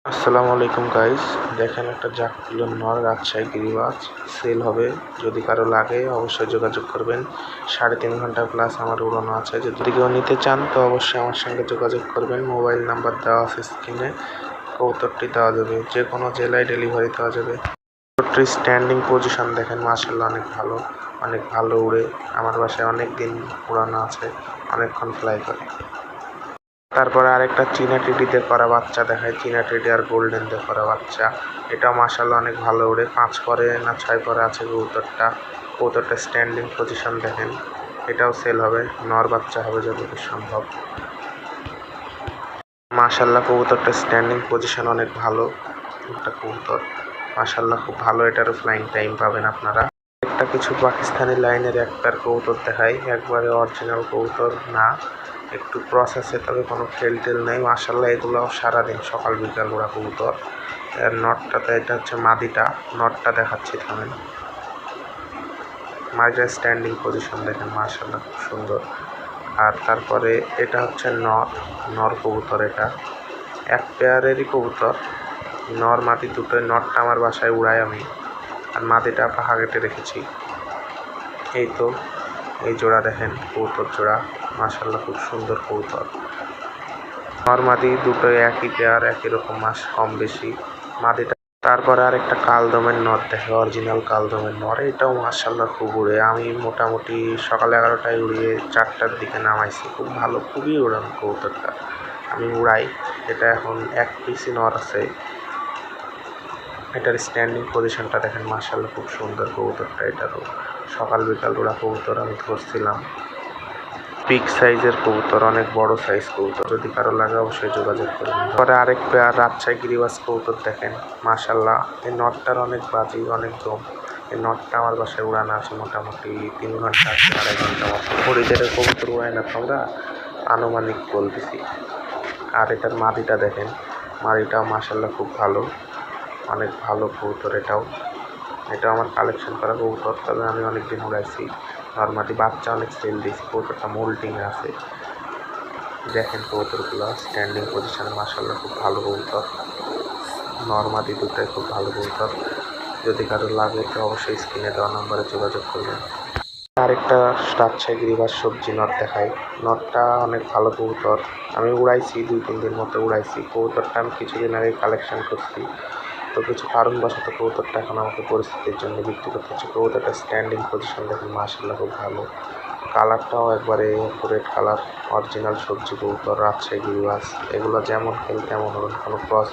আসসালামু আলাইকুম গাইস, দেখেন একটা জাকতুলের নর রাজশাহী গিরিবাজ সেল হবে। যদি কারো লাগে অবশ্যই যোগাযোগ করবেন। 3.5 ঘন্টা প্লাস আমার উড়ানো আছে। যদি কেউ নিতে চান তো অবশ্যই আমার সঙ্গে যোগাযোগ করবেন। মোবাইল নাম্বার দেওয়া আছে স্ক্রিনে। কবুতরটি দেওয়া যাবে, যে কোনো জেলায় ডেলিভারি দেওয়া যাবে। কবুতরটির স্ট্যান্ডিং পজিশন দেখেন, মাশাআল্লাহ অনেক ভালো উড়ে। আমার বাসায় অনেক দিন উড়ানো আছে, অনেকক্ষণ ফ্লাই করে। তারপরে আরেকটা চীনা টিডিতে করা বাচ্চা দেখায়, চীনা টিডি আর গোল্ডেন দিয়ে করা বাচ্চা। এটা মাশাআল্লাহ অনেক ভালো উড়ে। 5 পরে না 6 পরে আছে কবুতরটা স্ট্যান্ডিং পজিশন দেখেন। এটাও সেল হবে, নর বাচ্চা হবে যতদূর সম্ভব। মাশাআল্লাহ কবুতরটা স্ট্যান্ডিং পজিশন অনেক ভালো একটা কবুতর। মাশাআল্লাহ খুব ভালো, এটারও ফ্লাইং টাইম পাবেন আপনারা। একটা কিছু পাকিস্তানি লাইনের একটার কবুতর দেখাই, একবারে অরিজিনাল কবুতর না, একটু প্রসেসে, তবে কোনো টেল নেই। মাশাআল্লাহ এগুলো সারাদিন সকাল বিকাল ওরা কবুতর। এর নটটাতে, এটা হচ্ছে মাদিটা, নটটা দেখাচ্ছি থামেন। মাদিটার স্ট্যান্ডিং পজিশন দেখেন, মাশাআল্লাহ খুব সুন্দর। আর তারপরে এটা হচ্ছে নর কবুতর। এটা এক পেয়ারেরই কবুতর, নর মাদি দুটোই। নটটা আমার বাসায় উড়াই আমি, আর মাদিটা পাহা কেটে রেখেছি। এই তো এই জোড়া দেখেন, কবুতর জোড়া মাশাআল্লাহ খুব সুন্দর কবুতর। নর মাদি দুটোই একই পেয়ার, একই রকম মাস কম বেশি মাদিটা। তারপরে আরেকটা কালদমের নর দেখে, অরিজিনাল কালদমের নর। এটাও মাশাআল্লাহ খুব উড়ে। আমি মোটামুটি সকাল 11টায় উড়িয়ে 4টার দিকে নামাইছি। খুব ভালো, খুবই উড়ান কবুতরটা, আমি উড়াই। এটা এখন এক পিসি নর আছে। এটার স্ট্যান্ডিং পজিশনটা দেখেন, মাশাআল্লাহ খুব সুন্দর কবুতরটা। এটারও সকাল বিকাল ওরা কবুতর আমি ধরছিলাম। বিগ সাইজের কবুতর, অনেক বড় সাইজ কবুতর। যদি কারো লাগে অবশ্যই যোগাযোগ করবেন। পরে আরেক পেয়ার রাজশাহী গিরিবাজ কবুতর দেখেন, মাশাআল্লাহ এই নটটার অনেক বাজি, অনেক দম। এই নটটা আমার বাসায় উড়ানো আছে মোটামুটি 3 ঘন্টা, 2.5 ঘন্টা মতো। হরিদের কবুতর উড়াই না তোমরা, আনুমানিক বলতেছি। আর এটার মাদিটা দেখেন, মাদিটাও মাশাআল্লাহ খুব ভালো, অনেক ভালো কবুতর। এটাও আমার কালেকশন করা কবুতর, তবে আমি অনেকদিন উড়াইছি। নর্মালি বাচ্চা অনেক সেল দিয়েছি। কবুতরটা মোল্টিংয়ে আছে দেখেন, কবুতরগুলো স্ট্যান্ডিং পজিশনে মাশাআল্লাহ খুব ভালো কবুতর। নর্মালি দুটাই খুব ভালো কবুতর। যদি কারো লাগে তো অবশ্যই স্ক্রিনে দেওয়া নম্বরে যোগাযোগ করবেন। আরেকটা রাজশাহী গিরিবাজ সবজি নট দেখাই। নটটা অনেক ভালো কবুতর, আমি উড়াইছি 2-3 দিন মতো উড়াইছি। কবুতরটা আমি কিছুদিন আগে কালেকশন করছি, তো কিছু কারণবশত কবুতরটা এখন আমাকে পরিস্থিতির জন্য বিক্রি করতে হচ্ছে। কবুতরটা স্ট্যান্ডিং পজিশন দেখেন, মাশাআল্লাহ খুব ভালো। কালারটাও একবারে রেড কালার, অরিজিনাল সবজি কবুতর, রাজশাহী গিরিবাজ। এগুলো যেমন খেল তেমন হবেন, কোনো ক্রস